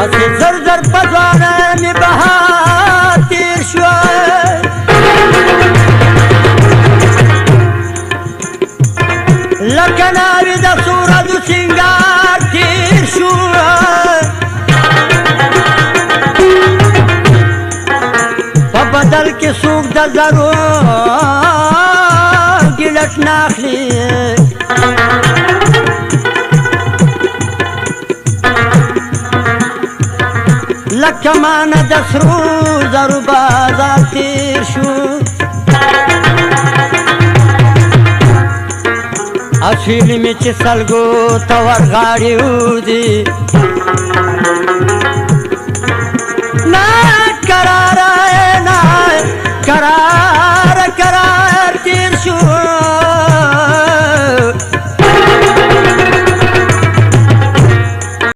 اسی زر زر پزوانه می بهار تیر شد لکه ناوی د صورت و سنگار تیر شد په بدل کې څوک د زرو ګیلټ ناخلي لکه مانه د سرو زرو بازار تیر شو اصیل می چې سلګو ته ورغاړي وځي